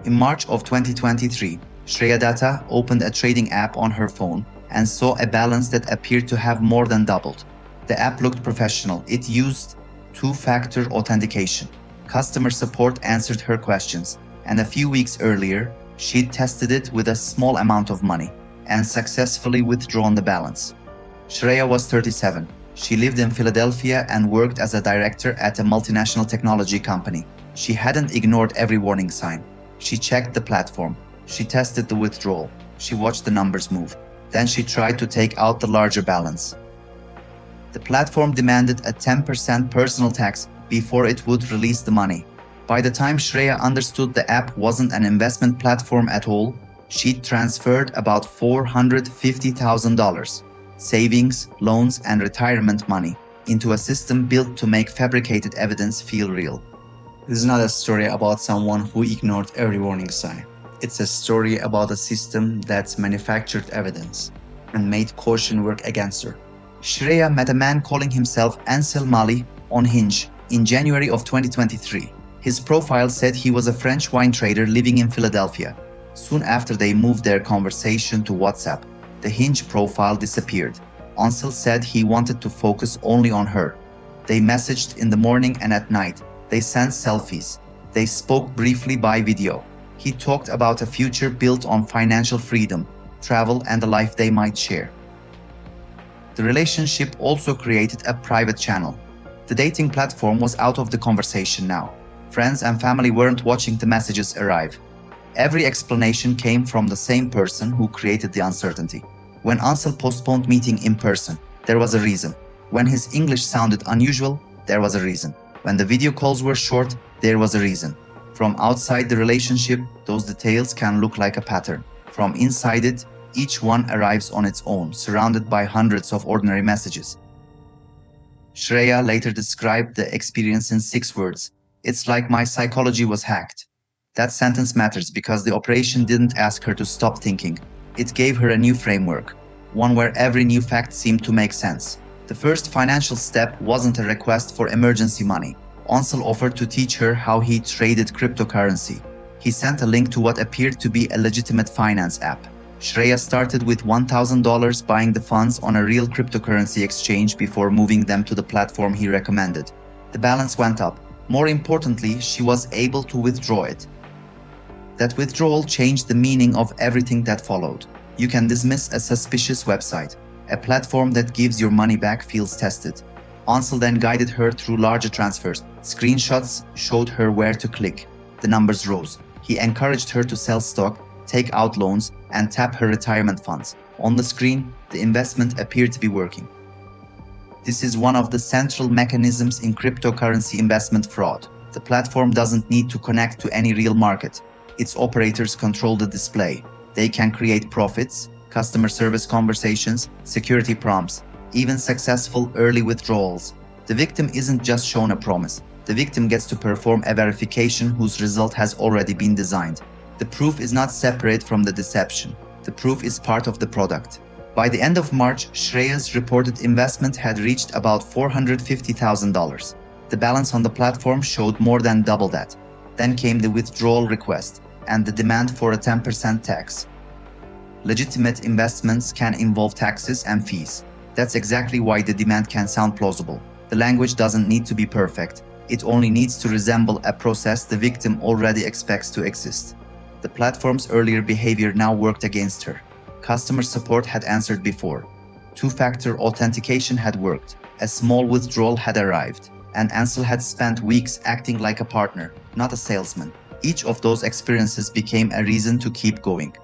In March of 2023, Shreya Datta opened a trading app on her phone and saw a balance that appeared to have more than doubled. The app looked professional. It used two-factor authentication. Customer support answered her questions, and a few weeks earlier, she'd tested it with a small amount of money and successfully withdrawn the balance. Shreya was 37. She lived in Philadelphia and worked as a director at a multinational technology company. She hadn't ignored every warning sign. She checked the platform. She tested the withdrawal. She watched the numbers move. Then she tried to take out the larger balance. The platform demanded a 10% personal tax before it would release the money. By the time Shreya understood the app wasn't an investment platform at all, she'd transferred about $450,000, savings, loans, and retirement money, into a system built to make fabricated evidence feel real. This is not a story about someone who ignored every warning sign. It's a story about a system that's manufactured evidence and made caution work against her. Shreya met a man calling himself Ancel on Hinge in January of 2023. His profile said he was a French wine trader living in Philadelphia. Soon after they moved their conversation to WhatsApp, the Hinge profile disappeared. Ancel said he wanted to focus only on her. They messaged in the morning and at night. They sent selfies. They spoke briefly by video. He talked about a future built on financial freedom, travel, and the life they might share. The relationship also created a private channel. The dating platform was out of the conversation now. Friends and family weren't watching the messages arrive. Every explanation came from the same person who created the uncertainty. When Ancel postponed meeting in person, there was a reason. When his English sounded unusual, there was a reason. When the video calls were short, there was a reason. From outside the relationship, those details can look like a pattern. From inside it, each one arrives on its own, surrounded by hundreds of ordinary messages. Shreya later described the experience in 6 words. "It's like my psychology was hacked." That sentence matters because the operation didn't ask her to stop thinking. It gave her a new framework, one where every new fact seemed to make sense. The first financial step wasn't a request for emergency money. Ancel offered to teach her how he traded cryptocurrency. He sent a link to what appeared to be a legitimate finance app. Shreya started with $1,000 buying the funds on a real cryptocurrency exchange before moving them to the platform he recommended. The balance went up. More importantly, she was able to withdraw it. That withdrawal changed the meaning of everything that followed. You can dismiss a suspicious website. A platform that gives your money back feels tested. Ancel then guided her through larger transfers. Screenshots showed her where to click. The numbers rose. He encouraged her to sell stock, take out loans, and tap her retirement funds. On the screen, the investment appeared to be working. This is one of the central mechanisms in cryptocurrency investment fraud. The platform doesn't need to connect to any real market. Its operators control the display. They can create profits, customer service conversations, security prompts, even successful early withdrawals. The victim isn't just shown a promise. The victim gets to perform a verification whose result has already been designed. The proof is not separate from the deception. The proof is part of the product. By the end of March, Shreya's reported investment had reached about $450,000. The balance on the platform showed more than double that. Then came the withdrawal request and the demand for a 10% tax. Legitimate investments can involve taxes and fees. That's exactly why the demand can sound plausible. The language doesn't need to be perfect. It only needs to resemble a process the victim already expects to exist. The platform's earlier behavior now worked against her. Customer support had answered before. Two-factor authentication had worked. A small withdrawal had arrived. And Ancel had spent weeks acting like a partner, not a salesman. Each of those experiences became a reason to keep going.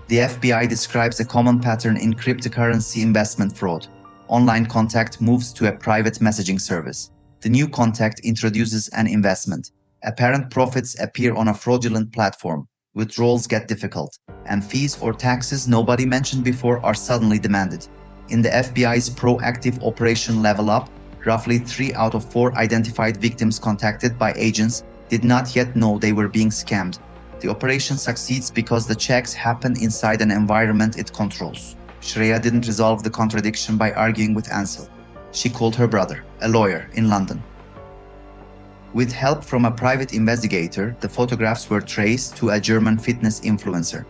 The FBI describes a common pattern in cryptocurrency investment fraud. Online contact moves to a private messaging service. The new contact introduces an investment. Apparent profits appear on a fraudulent platform. Withdrawals get difficult, and fees or taxes nobody mentioned before are suddenly demanded. In the FBI's proactive Operation Level Up, roughly 3 out of 4 identified victims contacted by agents did not yet know they were being scammed. The operation succeeds because the checks happen inside an environment it controls. Shreya didn't resolve the contradiction by arguing with Ancel. She called her brother, a lawyer in London. With help from a private investigator, the photographs were traced to a German fitness influencer.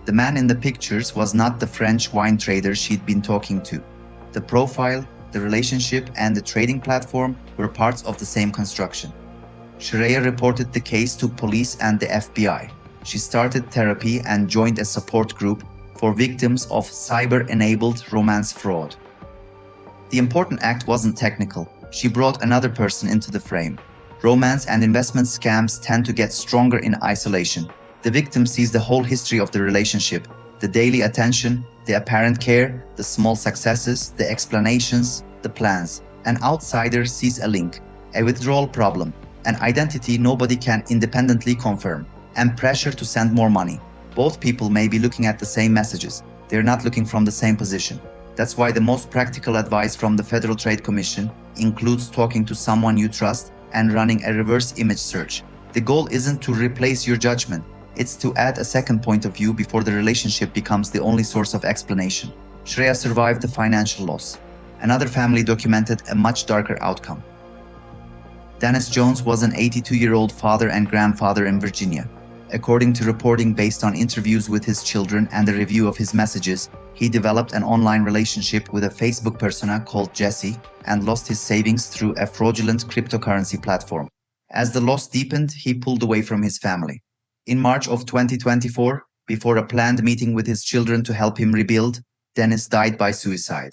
The man in the pictures was not the French wine trader she'd been talking to. The profile, the relationship, and the trading platform were parts of the same construction. Shreya reported the case to police and the FBI. She started therapy and joined a support group for victims of cyber-enabled romance fraud. The important act wasn't technical. She brought another person into the frame. Romance and investment scams tend to get stronger in isolation. The victim sees the whole history of the relationship, the daily attention, the apparent care, the small successes, the explanations, the plans. An outsider sees a link, a withdrawal problem, an identity nobody can independently confirm, and pressure to send more money. Both people may be looking at the same messages. They're not looking from the same position. That's why the most practical advice from the Federal Trade Commission includes talking to someone you trust and running a reverse image search. The goal isn't to replace your judgment. It's to add a second point of view before the relationship becomes the only source of explanation. Shreya survived the financial loss. Another family documented a much darker outcome. Dennis Jones was an 82-year-old father and grandfather in Virginia. According to reporting based on interviews with his children and a review of his messages, he developed an online relationship with a Facebook persona called Jesse and lost his savings through a fraudulent cryptocurrency platform. As the loss deepened, he pulled away from his family. In March of 2024, before a planned meeting with his children to help him rebuild, Dennis died by suicide.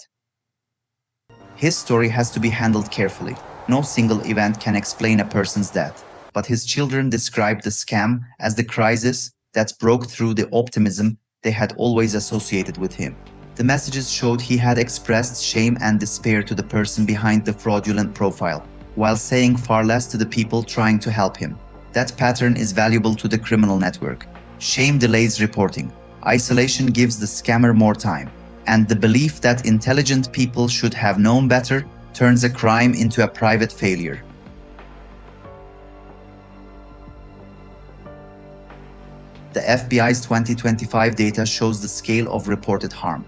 His story has to be handled carefully. No single event can explain a person's death, but his children described the scam as the crisis that broke through the optimism they had always associated with him. The messages showed he had expressed shame and despair to the person behind the fraudulent profile, while saying far less to the people trying to help him. That pattern is valuable to the criminal network. Shame delays reporting. Isolation gives the scammer more time. And the belief that intelligent people should have known better turns a crime into a private failure. The FBI's 2025 data shows the scale of reported harm.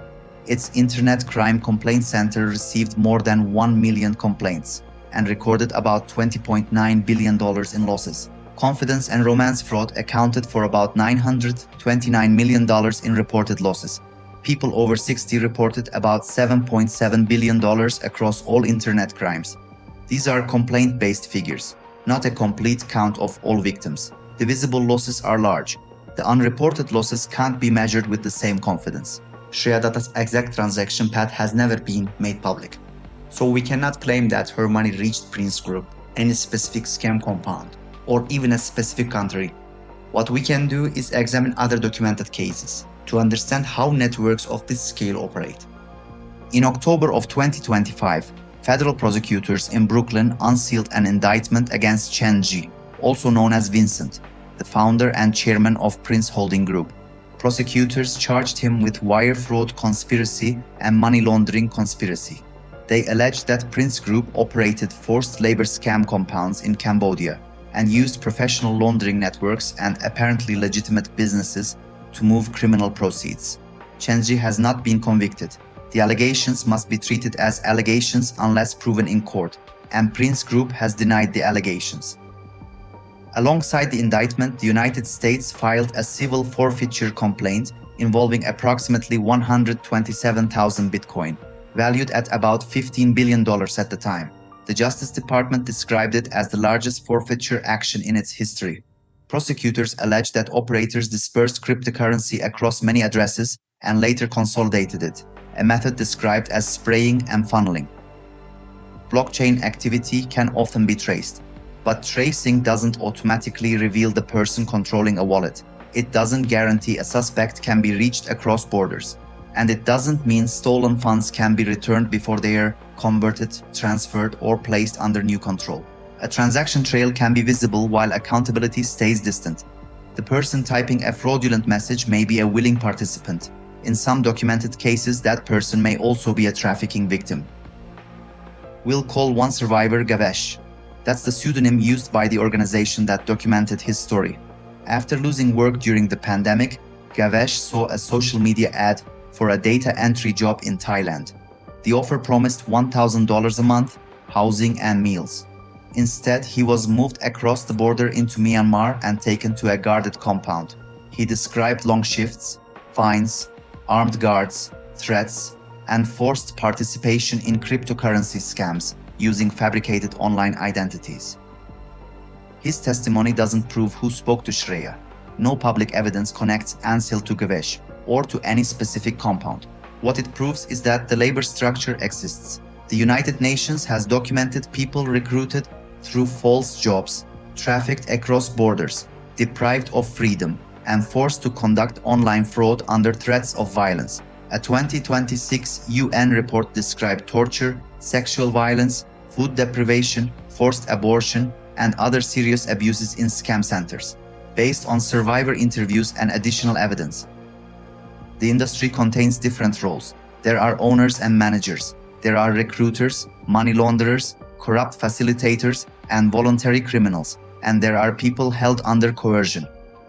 Its Internet Crime Complaint Center received more than 1 million complaints and recorded about $20.9 billion in losses. Confidence and romance fraud accounted for about $929 million in reported losses. People over 60 reported about $7.7 billion across all internet crimes. These are complaint-based figures, not a complete count of all victims. The visible losses are large. The unreported losses can't be measured with the same confidence. Shreya Datta's exact transaction path has never been made public. So we cannot claim that her money reached Prince Group, any specific scam compound, or even a specific country. What we can do is examine other documented cases to understand how networks of this scale operate. In October of 2025, federal prosecutors in Brooklyn unsealed an indictment against Chen Ji, also known as Vincent, the founder and chairman of Prince Holding Group. Prosecutors charged him with wire fraud conspiracy and money laundering conspiracy. They alleged that Prince Group operated forced labor scam compounds in Cambodia and used professional laundering networks and apparently legitimate businesses to move criminal proceeds. Chen Ji has not been convicted. The allegations must be treated as allegations unless proven in court, and Prince Group has denied the allegations. Alongside the indictment, the United States filed a civil forfeiture complaint involving approximately 127,000 Bitcoin, valued at about $15 billion at the time. The Justice Department described it as the largest forfeiture action in its history. Prosecutors alleged that operators dispersed cryptocurrency across many addresses and later consolidated it, a method described as spraying and funneling. Blockchain activity can often be traced, but tracing doesn't automatically reveal the person controlling a wallet. It doesn't guarantee a suspect can be reached across borders. And it doesn't mean stolen funds can be returned before they are converted, transferred, or placed under new control. A transaction trail can be visible while accountability stays distant. The person typing a fraudulent message may be a willing participant. In some documented cases, that person may also be a trafficking victim. We'll call one survivor Gavesh. That's the pseudonym used by the organization that documented his story. After losing work during the pandemic, Gavesh saw a social media ad for a data entry job in Thailand. The offer promised $1,000 a month, housing and meals. Instead, he was moved across the border into Myanmar and taken to a guarded compound. He described long shifts, fines, armed guards, threats, and forced participation in cryptocurrency scams using fabricated online identities. His testimony doesn't prove who spoke to Shreya. No public evidence connects Ancel to Gavesh or to any specific compound. What it proves is that the labor structure exists. The United Nations has documented people recruited through false jobs, trafficked across borders, deprived of freedom, and forced to conduct online fraud under threats of violence. A 2026 UN report described torture, sexual violence, food deprivation, forced abortion, and other serious abuses in scam centers, based on survivor interviews and additional evidence. The industry contains different roles. There are owners and managers. There are recruiters, money launderers, corrupt facilitators, and voluntary criminals. And there are people held under coercion.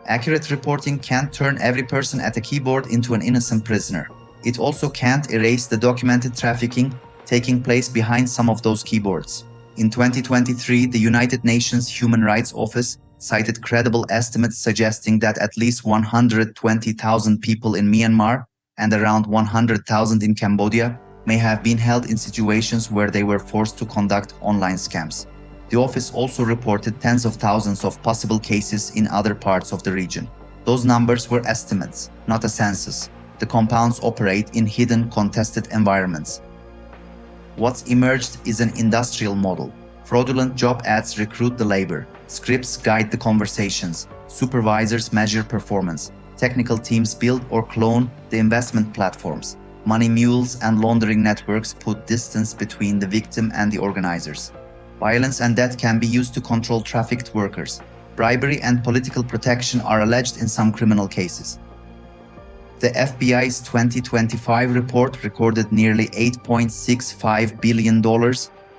Accurate reporting can't turn every person at a keyboard into an innocent prisoner. It also can't erase the documented trafficking taking place behind some of those keyboards. In 2023, the United Nations Human Rights Office cited credible estimates suggesting that at least 120,000 people in Myanmar and around 100,000 in Cambodia may have been held in situations where they were forced to conduct online scams. The office also reported tens of thousands of possible cases in other parts of the region. Those numbers were estimates, not a census. The compounds operate in hidden, contested environments. What's emerged is an industrial model. Fraudulent job ads recruit the labor, scripts guide the conversations, supervisors measure performance, technical teams build or clone the investment platforms, money mules and laundering networks put distance between the victim and the organizers. Violence and death can be used to control trafficked workers. Bribery and political protection are alleged in some criminal cases. The FBI's 2025 report recorded nearly $8.65 billion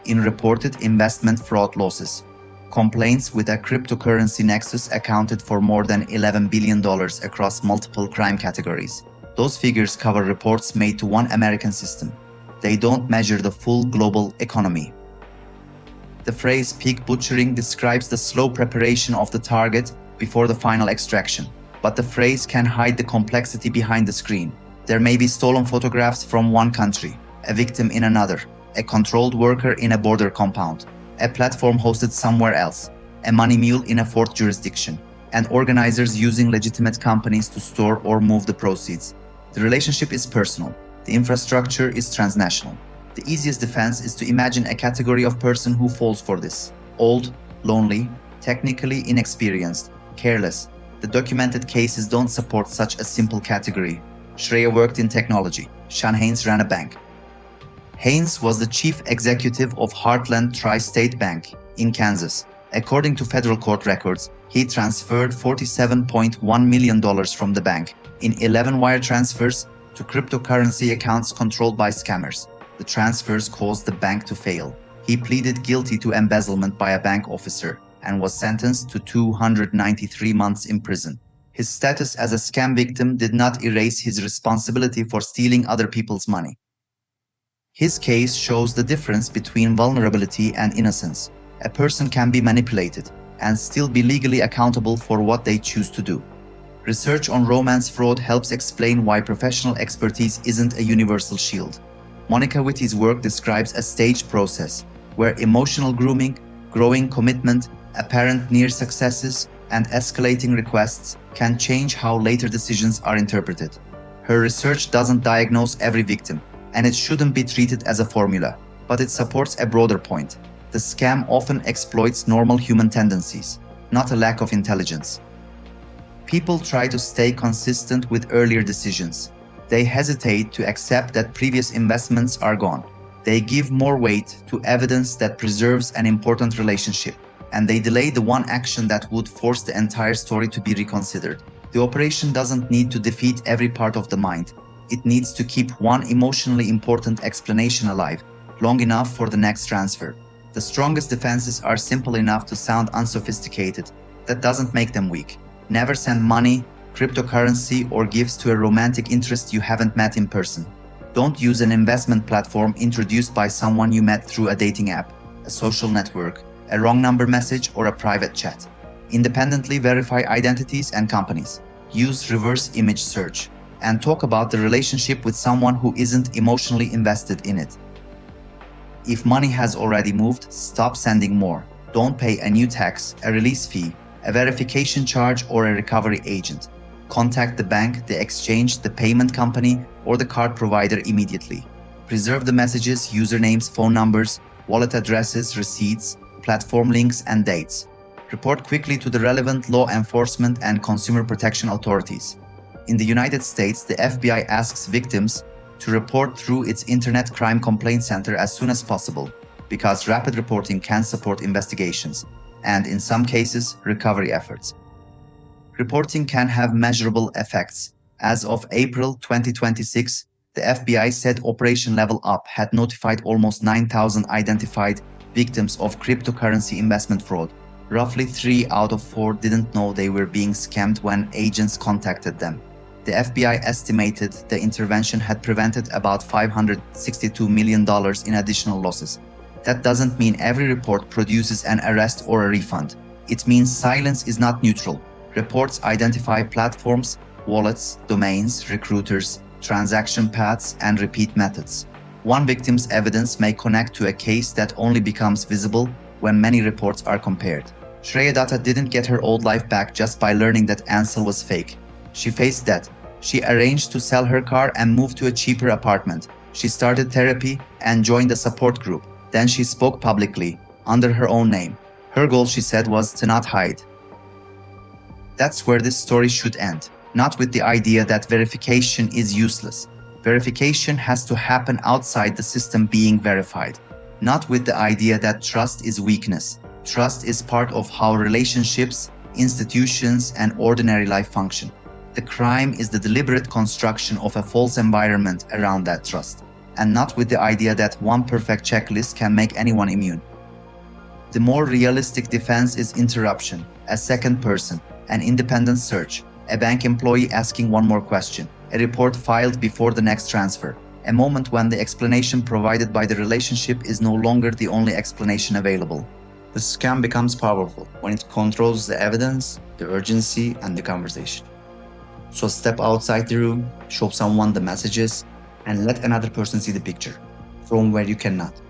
in reported investment fraud losses. Complaints with a cryptocurrency nexus accounted for more than $11 billion across multiple crime categories. Those figures cover reports made to one American system. They don't measure the full global economy. The phrase pig butchering describes the slow preparation of the target before the final extraction. But the phrase can hide the complexity behind the screen. There may be stolen photographs from one country, a victim in another, a controlled worker in a border compound, a platform hosted somewhere else, a money mule in a fourth jurisdiction, and organizers using legitimate companies to store or move the proceeds. The relationship is personal. The infrastructure is transnational. The easiest defense is to imagine a category of person who falls for this. Old, lonely, technically inexperienced, careless. The documented cases don't support such a simple category. Shreya worked in technology. Sean Haynes ran a bank. Haynes was the chief executive of Heartland Tri-State Bank in Kansas. According to federal court records, he transferred $47.1 million from the bank in 11 wire transfers to cryptocurrency accounts controlled by scammers. The transfers caused the bank to fail. He pleaded guilty to embezzlement by a bank officer and was sentenced to 293 months in prison. His status as a scam victim did not erase his responsibility for stealing other people's money. His case shows the difference between vulnerability and innocence. A person can be manipulated and still be legally accountable for what they choose to do. Research on romance fraud helps explain why professional expertise isn't a universal shield. Monica Whitty's work describes a staged process where emotional grooming, growing commitment, apparent near successes, and escalating requests can change how later decisions are interpreted. Her research doesn't diagnose every victim, and it shouldn't be treated as a formula, but it supports a broader point. The scam often exploits normal human tendencies, not a lack of intelligence. People try to stay consistent with earlier decisions. They hesitate to accept that previous investments are gone. They give more weight to evidence that preserves an important relationship, and they delay the one action that would force the entire story to be reconsidered. The operation doesn't need to defeat every part of the mind. It needs to keep one emotionally important explanation alive, long enough for the next transfer. The strongest defenses are simple enough to sound unsophisticated. That doesn't make them weak. Never send money, cryptocurrency, or gifts to a romantic interest you haven't met in person. Don't use an investment platform introduced by someone you met through a dating app, a social network, a wrong number message, or a private chat. Independently verify identities and companies. Use reverse image search. And talk about the relationship with someone who isn't emotionally invested in it. If money has already moved, stop sending more. Don't pay a new tax, a release fee, a verification charge, or a recovery agent. Contact the bank, the exchange, the payment company, or the card provider immediately. Preserve the messages, usernames, phone numbers, wallet addresses, receipts, platform links, and dates. Report quickly to the relevant law enforcement and consumer protection authorities. In the United States, the FBI asks victims to report through its Internet Crime Complaint Center as soon as possible, because rapid reporting can support investigations and, in some cases, recovery efforts. Reporting can have measurable effects. As of April 2026, the FBI said Operation Level Up had notified almost 9,000 identified victims of cryptocurrency investment fraud. Roughly 3 out of 4 didn't know they were being scammed when agents contacted them. The FBI estimated the intervention had prevented about $562 million in additional losses. That doesn't mean every report produces an arrest or a refund. It means silence is not neutral. Reports identify platforms, wallets, domains, recruiters, transaction paths, and repeat methods. One victim's evidence may connect to a case that only becomes visible when many reports are compared. Shreya Datta didn't get her old life back just by learning that Ancel was fake. She faced debt. She arranged to sell her car and move to a cheaper apartment. She started therapy and joined a support group. Then she spoke publicly, under her own name. Her goal, she said, was to not hide. That's where this story should end, not with the idea that verification is useless. Verification has to happen outside the system being verified, not with the idea that trust is weakness. Trust is part of how relationships, institutions, and ordinary life function. The crime is the deliberate construction of a false environment around that trust, and not with the idea that one perfect checklist can make anyone immune. The more realistic defense is interruption, a second person, an independent search, a bank employee asking one more question, a report filed before the next transfer, a moment when the explanation provided by the relationship is no longer the only explanation available. The scam becomes powerful when it controls the evidence, the urgency, and the conversation. So step outside the room, show someone the messages, and let another person see the picture from where you cannot.